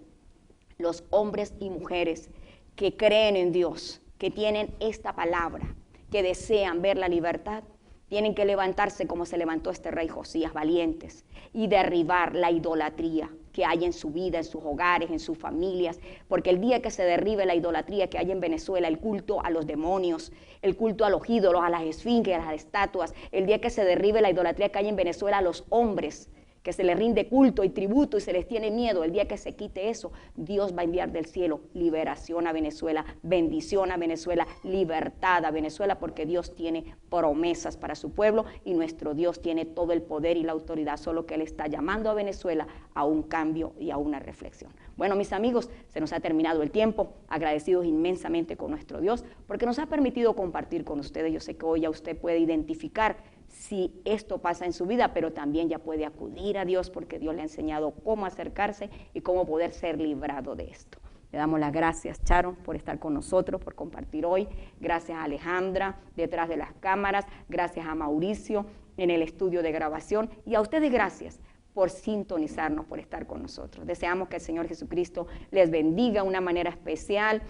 los hombres y mujeres que creen en Dios, que tienen esta palabra, que desean ver la libertad, tienen que levantarse como se levantó este rey Josías, valientes, y derribar la idolatría que hay en su vida, en sus hogares, en sus familias, porque el día que se derribe la idolatría que hay en Venezuela, el culto a los demonios, el culto a los ídolos, a las esfinges, a las estatuas, el día que se derribe la idolatría que hay en Venezuela a los hombres, que se les rinde culto y tributo y se les tiene miedo, el día que se quite eso, Dios va a enviar del cielo liberación a Venezuela, bendición a Venezuela, libertad a Venezuela, porque Dios tiene promesas para su pueblo y nuestro Dios tiene todo el poder y la autoridad, solo que Él está llamando a Venezuela a un cambio y a una reflexión. Bueno, mis amigos, se nos ha terminado el tiempo, agradecidos inmensamente con nuestro Dios, porque nos ha permitido compartir con ustedes. Yo sé que hoy ya usted puede identificar si esto pasa en su vida, pero también ya puede acudir a Dios porque Dios le ha enseñado cómo acercarse y cómo poder ser librado de esto. Le damos las gracias, Sharon, por estar con nosotros, por compartir hoy. Gracias a Alejandra, detrás de las cámaras. Gracias a Mauricio, en el estudio de grabación. Y a ustedes gracias por sintonizarnos, por estar con nosotros. Deseamos que el Señor Jesucristo les bendiga de una manera especial,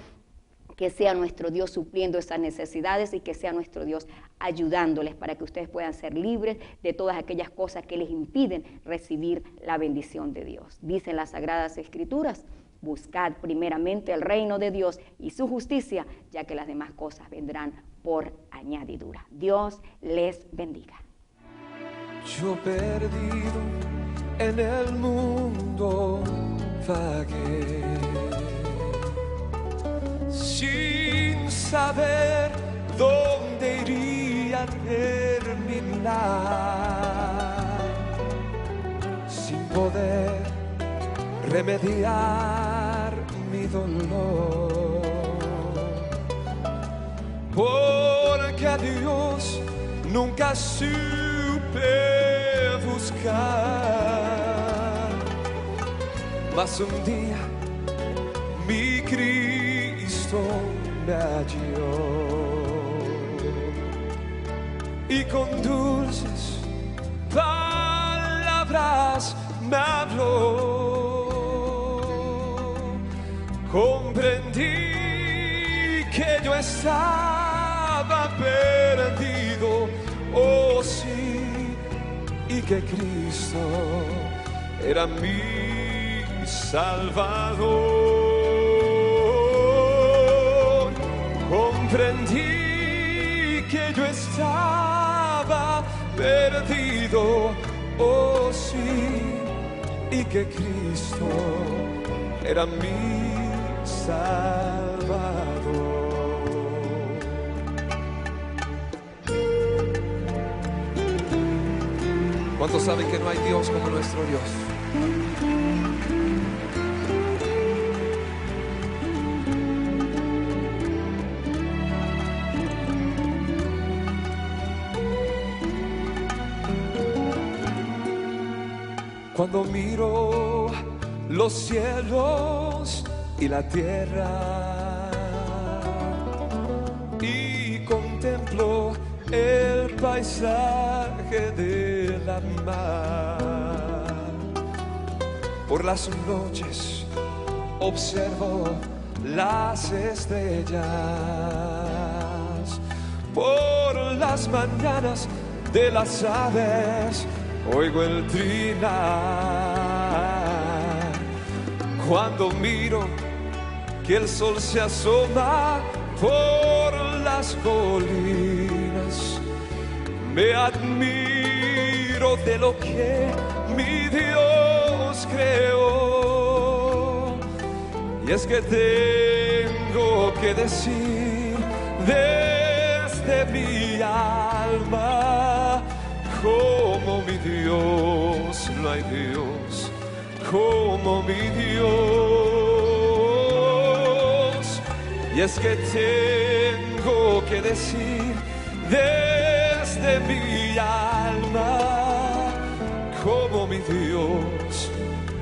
que sea nuestro Dios supliendo esas necesidades y que sea nuestro Dios ayudándoles para que ustedes puedan ser libres de todas aquellas cosas que les impiden recibir la bendición de Dios. Dicen las Sagradas Escrituras: buscad primeramente el reino de Dios y su justicia, ya que las demás cosas vendrán por añadidura. Dios les bendiga. Yo perdido en el mundo vagué, sin saber dónde iría a terminar, sin poder remediar mi dolor, porque a Dios nunca supe buscar, mas un día mi Cristo me halló y con dulces palabras me habló. Comprendí que yo estaba perdido, oh sí, y que Cristo era mi Salvador. Comprendí que yo estaba perdido, oh sí, y que Cristo era mi Salvador. ¿Cuántos saben que no hay Dios como nuestro Dios? Cuando miro los cielos y la tierra y contemplo el paisaje de la mar, por las noches observo las estrellas, por las mañanas de las aves oigo el trinar. Cuando miro que el sol se asoma por las colinas, me admiro de lo que mi Dios creó. Y es que tengo que decir desde mi alma: como mi Dios, no hay Dios como mi Dios. Y es que tengo que decir desde mi alma, como mi Dios,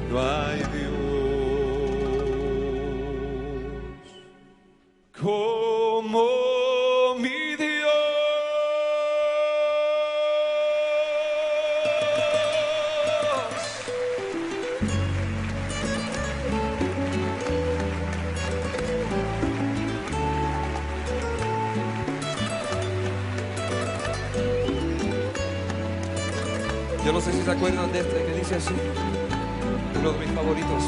no hay Dios. Como mi Dios. Yo no sé si se acuerdan de este que dice así, uno de mis favoritos.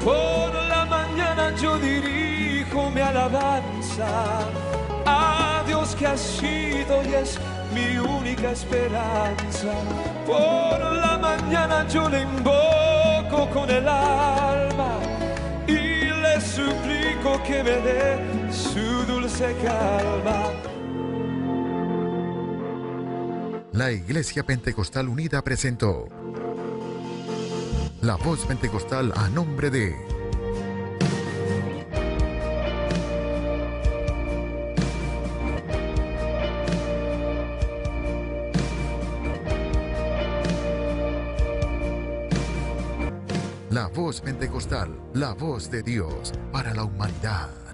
Por la mañana yo dirijo mi alabanza a Dios que ha sido y es mi única esperanza. Por la mañana yo le invoco con el alma y le suplico que me dé su dulce calma. La Iglesia Pentecostal Unida presentó La Voz Pentecostal a nombre de La Voz Pentecostal, la voz de Dios para la humanidad.